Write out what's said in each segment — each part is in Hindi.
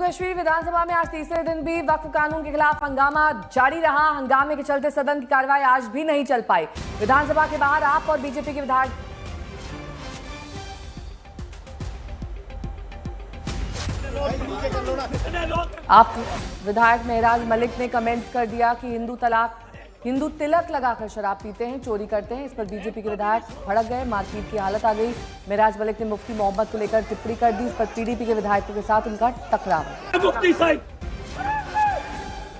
कश्मीर विधानसभा में आज तीसरे दिन भी वक्फ कानून के खिलाफ हंगामा जारी रहा। हंगामे के चलते सदन की कार्रवाई आज भी नहीं चल पाई। विधानसभा के बाहर आप और बीजेपी के विधायक महराज मलिक ने कमेंट कर दिया कि हिंदू तिलक लगाकर शराब पीते हैं, चोरी करते हैं। इस पर बीजेपी के विधायक भड़क गए, मारपीट की हालत आ गई। महराज मलिक ने मुफ्ती मोहम्मद को लेकर टिप्पणी कर दी। इस पर पीडीपी के विधायकों के साथ उनका टकराव। मुफ्ती साहब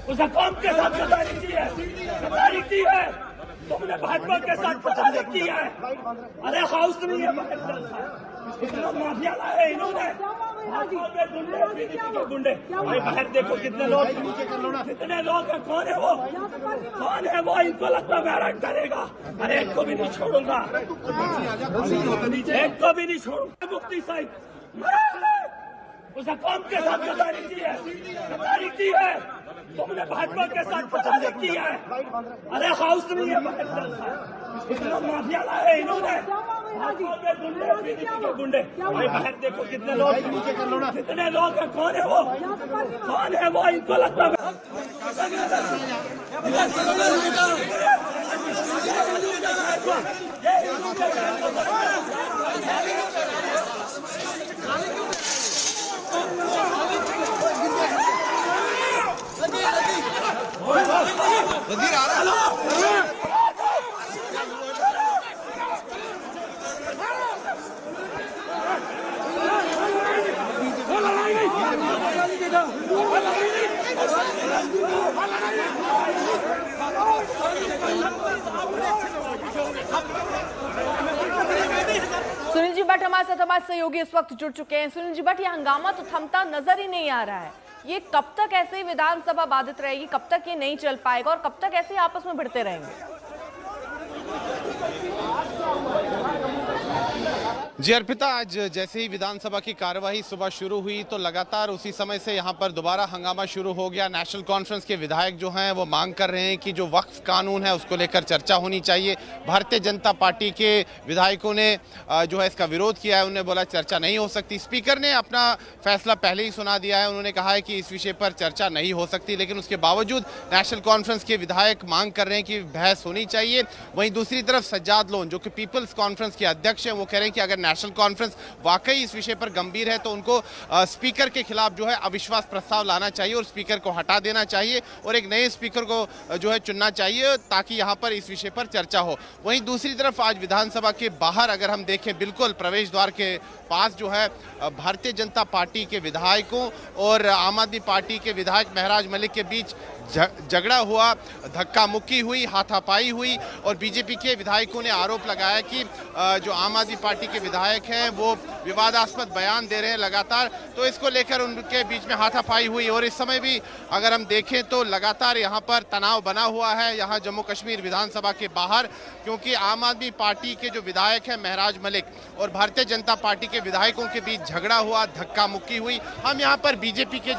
उस कौम के साथ गद्दारी की है, तुमने भाजपा के साथ गद्दारी की है। अरे हाउस नहीं है, माफिया लाए इन्होंने, गुंडे। भाई बाहर देखो कितने लोग हैं, कौन है वो इनको लगता बैराक करेगा। अरे एक को भी नहीं छोड़ूंगा, एक को भी नहीं छोड़ूंगा। मुफ्ती साहब उस कौम के साथ गद्दारी की है, तुमने भाजपा के साथ गद्दारी की है। अरे हाउस नहीं है, माफिया लाए इन्होंने, गुंडे। भाई बाहर देखो कितने लोग हैं, कौन है वो इनको लगता वजीर आ रहा सुनील जी भट्ट हमारे साथ हमारे सहयोगी इस वक्त जुड़ चुके हैं। सुनील जी भट्ट, ये हंगामा तो थमता नजर ही नहीं आ रहा है। ये कब तक ऐसे ही विधानसभा बाधित रहेगी, कब तक ये नहीं चल पाएगा और कब तक ऐसे ही आपस में भिड़ते रहेंगे? जी अर्पिता, आज जैसे ही विधानसभा की कार्यवाही सुबह शुरू हुई तो लगातार उसी समय से यहाँ पर दोबारा हंगामा शुरू हो गया। नेशनल कॉन्फ्रेंस के विधायक जो हैं वो मांग कर रहे हैं कि जो वक्फ कानून है उसको लेकर चर्चा होनी चाहिए। भारतीय जनता पार्टी के विधायकों ने जो है इसका विरोध किया है, उन्होंने बोला चर्चा नहीं हो सकती। स्पीकर ने अपना फैसला पहले ही सुना दिया है, उन्होंने कहा है कि इस विषय पर चर्चा नहीं हो सकती, लेकिन उसके बावजूद नेशनल कॉन्फ्रेंस के विधायक मांग कर रहे हैं कि बहस होनी चाहिए। वहीं दूसरी तरफ सज्जाद लोन जो कि पीपल्स कॉन्फ्रेंस के अध्यक्ष हैं, वो कह रहे हैं कि अगर नेशनल कॉन्फ्रेंस वाकई इस विषय पर गंभीर है तो उनको स्पीकर के खिलाफ जो है अविश्वास प्रस्ताव लाना चाहिए और स्पीकर को हटा देना चाहिए और एक नए स्पीकर को जो है चुनना चाहिए ताकि यहां पर इस विषय पर चर्चा हो। वहीं दूसरी तरफ आज विधानसभा के बाहर अगर हम देखें, बिल्कुल प्रवेश द्वार के पास जो है भारतीय जनता पार्टी के विधायकों और आम आदमी पार्टी के विधायक महराज मलिक के बीच झगड़ा हुआ, धक्का मुक्की हुई, हाथापाई हुई और बीजेपी के विधायकों ने आरोप लगाया कि जो आम आदमी पार्टी के विधायक हैं वो विवादास्पद बयान दे रहे हैं लगातार, तो इसको लेकर उनके बीच में हाथापाई हुई। और इस समय भी अगर हम देखें तो लगातार यहाँ पर तनाव बना हुआ है यहाँ जम्मू कश्मीर विधानसभा के बाहर, क्योंकि आम आदमी पार्टी के जो विधायक हैं महराज मलिक और भारतीय जनता पार्टी के विधायकों के बीच झगड़ा हुआ, धक्का मुक्की हुई। हम यहाँ पर बीजेपी के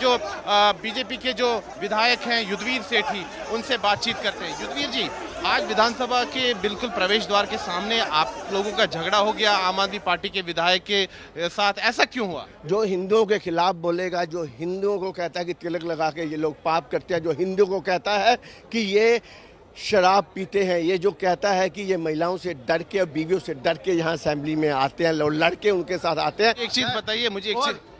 जो विधायक हैं युद्धवीर सेठी, उनसे बातचीत करते हैं। युद्धवीर जी, आज विधानसभा के बिल्कुल प्रवेश द्वार के सामने आप लोगों का झगड़ा हो गया आम आदमी पार्टी के विधायक के साथ, ऐसा क्यों हुआ? जो हिंदुओं के खिलाफ बोलेगा, जो हिंदुओं को कहता है कि तिलक लगा के ये लोग पाप करते हैं, जो हिंदुओं को कहता है कि ये शराब पीते हैं, ये जो कहता है कि ये महिलाओं से डर के और बीवियों से डर के यहाँ असेंबली में आते हैं, लड़के उनके साथ आते हैं। एक चीज बताइए मुझे,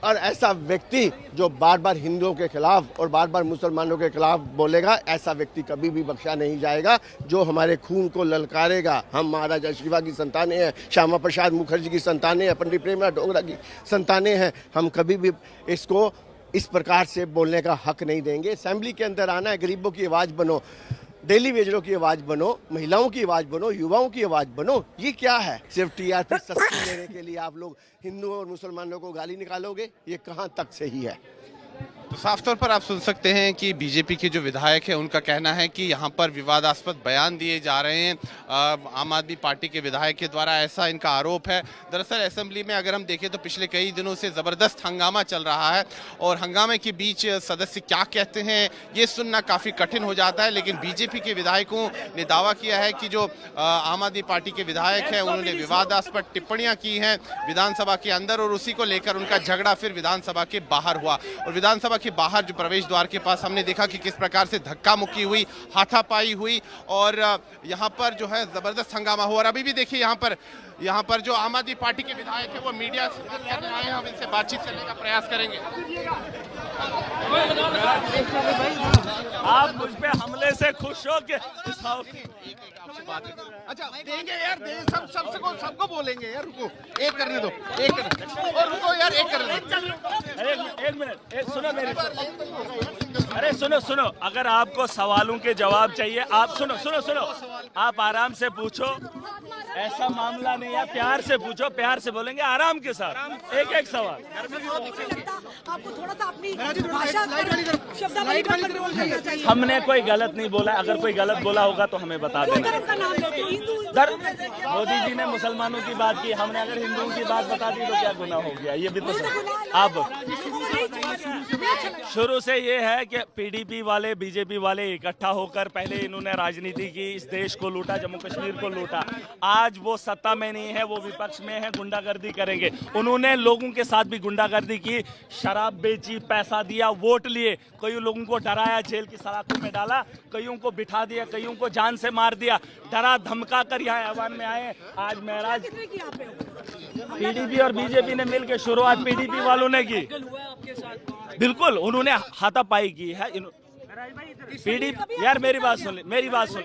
और ऐसा व्यक्ति जो बार बार हिंदुओं के खिलाफ और बार बार मुसलमानों के खिलाफ बोलेगा, ऐसा व्यक्ति कभी भी बख्शा नहीं जाएगा। जो हमारे खून को ललकारेगा, हम महाराजा शिवा की संतानें हैं, श्यामा प्रसाद मुखर्जी की संतानें हैं, पंडित प्रेमनाथ डोगरा की संतानें हैं, हम कभी भी इसको इस प्रकार से बोलने का हक नहीं देंगे। असेंबली के अंदर आना है, गरीबों की आवाज़ बनो, डेली वेजरों की आवाज बनो, महिलाओं की आवाज बनो, युवाओं की आवाज बनो। ये क्या है? सिर्फ टीआरपी सस्ती लेने के लिए आप लोग हिंदुओं और मुसलमानों को गाली निकालोगे? ये कहां तक सही है? तो साफ तौर पर आप सुन सकते हैं कि बीजेपी के जो विधायक हैं उनका कहना है कि यहाँ पर विवादास्पद बयान दिए जा रहे हैं आम आदमी पार्टी के विधायक के द्वारा, ऐसा इनका आरोप है। दरअसल असेंबली में अगर हम देखें तो पिछले कई दिनों से ज़बरदस्त हंगामा चल रहा है और हंगामे के बीच सदस्य क्या कहते हैं ये सुनना काफ़ी कठिन हो जाता है। लेकिन बीजेपी के विधायकों ने दावा किया है कि जो आम आदमी पार्टी के विधायक हैं उन्होंने विवादास्पद टिप्पणियाँ की हैं विधानसभा के अंदर और उसी को लेकर उनका झगड़ा फिर विधानसभा के बाहर हुआ और विधानसभा के बाहर जो प्रवेश द्वार के पास हमने देखा कि किस प्रकार से धक्का मुक्की हुई, हाथापाई हुई और यहाँ पर जो है जबरदस्त हंगामा हुआ। और अभी भी देखिए यहाँ पर जो आम आदमी पार्टी के विधायक है वो मीडिया से बात करने आए हैं, हम इनसे बातचीत करने का प्रयास करेंगे। आप मुझ पे हमले से खुश हो के अच्छा देंगे यार, सबको बोलेंगे यार, रुको एक करने दो, और रुको यार, एक करने दो। एक मिनट, सुनो मेरी, अरे सुनो, अगर आपको सवालों के जवाब चाहिए आप सुनो, आप आराम से पूछो, ऐसा मामला नहीं है, प्यार से पूछो, प्यार से बोलेंगे आराम के साथ, एक सवाल। आपको थोड़ा सा अपनी भाषा शब्दावली पर कंट्रोल करना चाहिए। हमने कोई गलत नहीं बोला, अगर कोई गलत बोला होगा तो हमें बता देना। मोदी जी ने मुसलमानों की बात की, हमने अगर हिंदुओं की बात बता दी तो क्या गुनाह हो गया? ये भी तो अब शुरू से ये है कि पीडीपी वाले, बीजेपी वाले इकट्ठा होकर पहले इन्होंने राजनीति की, इस देश को लूटा, जम्मू कश्मीर को लूटा। आज वो सत्ता में नहीं है, वो विपक्ष में है, गुंडागर्दी करेंगे। उन्होंने लोगों के साथ भी गुंडागर्दी की, शराब बेची, पैसा दिया, वोट लिए, कई लोगों को डराया, जेल की सलाखों में डाला, कईयों को बिठा दिया, कईयों को जान से मार दिया, डरा धमका कर यहाँ ऐवान में आए। आज महराज पीडीपी और बीजेपी ने मिलकर, शुरुआत पीडीपी वालों ने की, बिल्कुल उन्होंने हाथापाई की है। पीडीपी, यार मेरी बात सुन,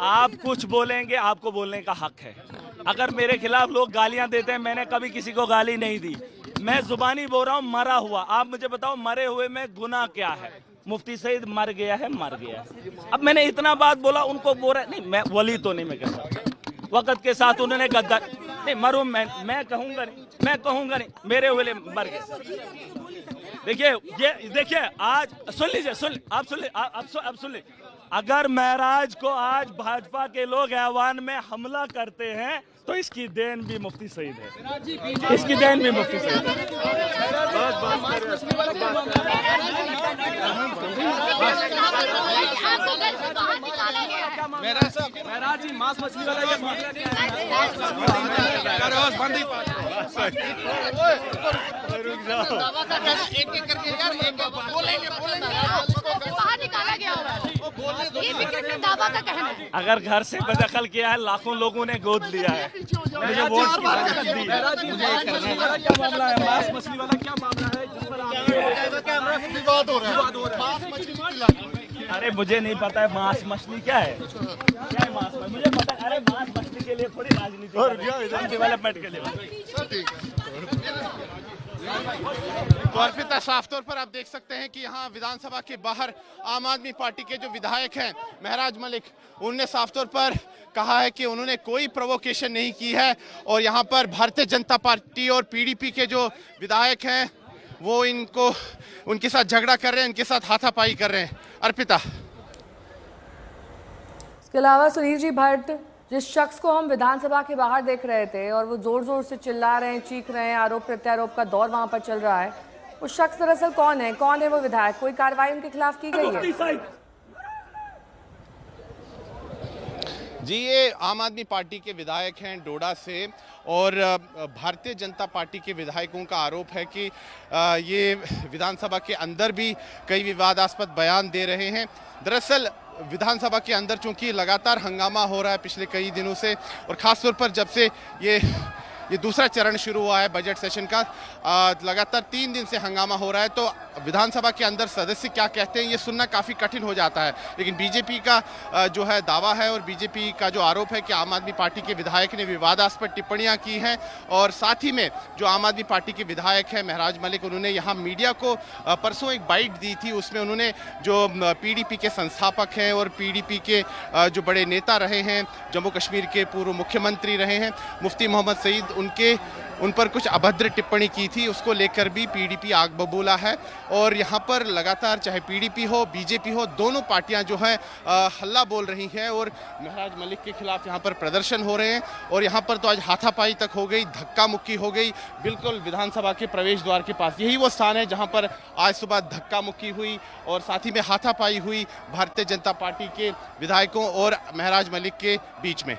आप कुछ बोलेंगे, आपको बोलने का हक है। अगर मेरे खिलाफ लोग गालियां देते हैं, मैंने कभी किसी को गाली नहीं दी, मैं जुबानी बोल रहा हूँ, मरा हुआ। आप मुझे बताओ मरे हुए में गुनाह क्या है? मुफ्ती सईद मर गया है। अब मैंने इतना बात बोला, उनको बोल रहा नहीं, मैं वली तो नहीं, मैं कहता वक्त के साथ उन्होंने गद्दार नहीं, मरूं मैं कहूंगा नहीं, मेरे हुए मर गए। देखिए आज सुन लीजिए, आप सुन लीजिए, अगर महराज को आज भाजपा के लोग ऐवान में हमला करते हैं तो इसकी देन भी मुफ्ती सईद है, इसकी देन भी मुफ्ती सईद है। महराज जी, मांस मछली वाला ये एक करके यार, बोलेंगे बाहर निकाला गया होगा, ये विकेट में दावा का कहना है। अगर घर से बेदखल किया है, लाखों लोगों ने गोद लिया है, मुझे वोट की बरकत दी। क्या मामला है? मांस मछली वाला क्या मामला है जिस पर आप विवाद हो रहा है? अरे मुझे नहीं पता है मांस मछली क्या है, मांस मछली मुझे पता है। अरे मांस मछली के लिए थोड़ी राजनीति, डेवलपमेंट के लिए। तो अर्पिता, साफ तौर पर आप देख सकते हैं कि यहाँ विधानसभा के बाहर आम आदमी पार्टी के जो विधायक हैं महराज मलिक, उन्होंने साफ तौर पर कहा है कि उन्होंने कोई प्रोवोकेशन नहीं की है और यहाँ पर भारतीय जनता पार्टी और पीडीपी के जो विधायक हैं वो उनके साथ झगड़ा कर रहे हैं, उनके साथ हाथापाई कर रहे हैं। अर्पिता, इसके अलावा सुनील जी भट्ट, जिस शख्स को हम विधानसभा के बाहर देख रहे थे और वो जोर जोर से चिल्ला रहे हैं, चीख रहे हैं, आरोप प्रत्यारोप का दौर वहां पर चल रहा है, वो शख्स दरअसल कौन है वो विधायक? कोई कार्रवाई उनके खिलाफ की गई है? जी, ये आम आदमी पार्टी के विधायक हैं डोडा से और भारतीय जनता पार्टी के विधायकों का आरोप है कि ये विधानसभा के अंदर भी कई विवादास्पद बयान दे रहे हैं। दरअसल विधानसभा के अंदर चूंकि लगातार हंगामा हो रहा है पिछले कई दिनों से और ख़ासतौर पर जब से ये दूसरा चरण शुरू हुआ है बजट सेशन का, लगातार 3 दिन से हंगामा हो रहा है, तो विधानसभा के अंदर सदस्य क्या कहते हैं ये सुनना काफ़ी कठिन हो जाता है। लेकिन बीजेपी का जो है दावा है और बीजेपी का जो आरोप है कि आम आदमी पार्टी के विधायक ने विवादास्पद टिप्पणियां की हैं और साथ ही में जो आम आदमी पार्टी के विधायक हैं महराज मलिक, उन्होंने यहाँ मीडिया को परसों एक बाइट दी थी, उसमें उन्होंने जो पीडीपी के संस्थापक हैं और पीडीपी के जो बड़े नेता रहे हैं, जम्मू कश्मीर के पूर्व मुख्यमंत्री रहे हैं मुफ्ती मोहम्मद सईद, उन पर कुछ अभद्र टिप्पणी की थी, उसको लेकर भी पीडीपी आग बबूला है। और यहाँ पर लगातार चाहे पीडीपी हो बीजेपी हो, दोनों पार्टियां जो हैं हल्ला बोल रही हैं और महराज मलिक के खिलाफ यहाँ पर प्रदर्शन हो रहे हैं और यहाँ पर तो आज हाथापाई तक हो गई, धक्का मुक्की हो गई बिल्कुल विधानसभा के प्रवेश द्वार के पास। यही वो स्थान है जहाँ पर आज सुबह धक्का मुक्की हुई और साथ ही में हाथापाई हुई भारतीय जनता पार्टी के विधायकों और महराज मलिक के बीच में।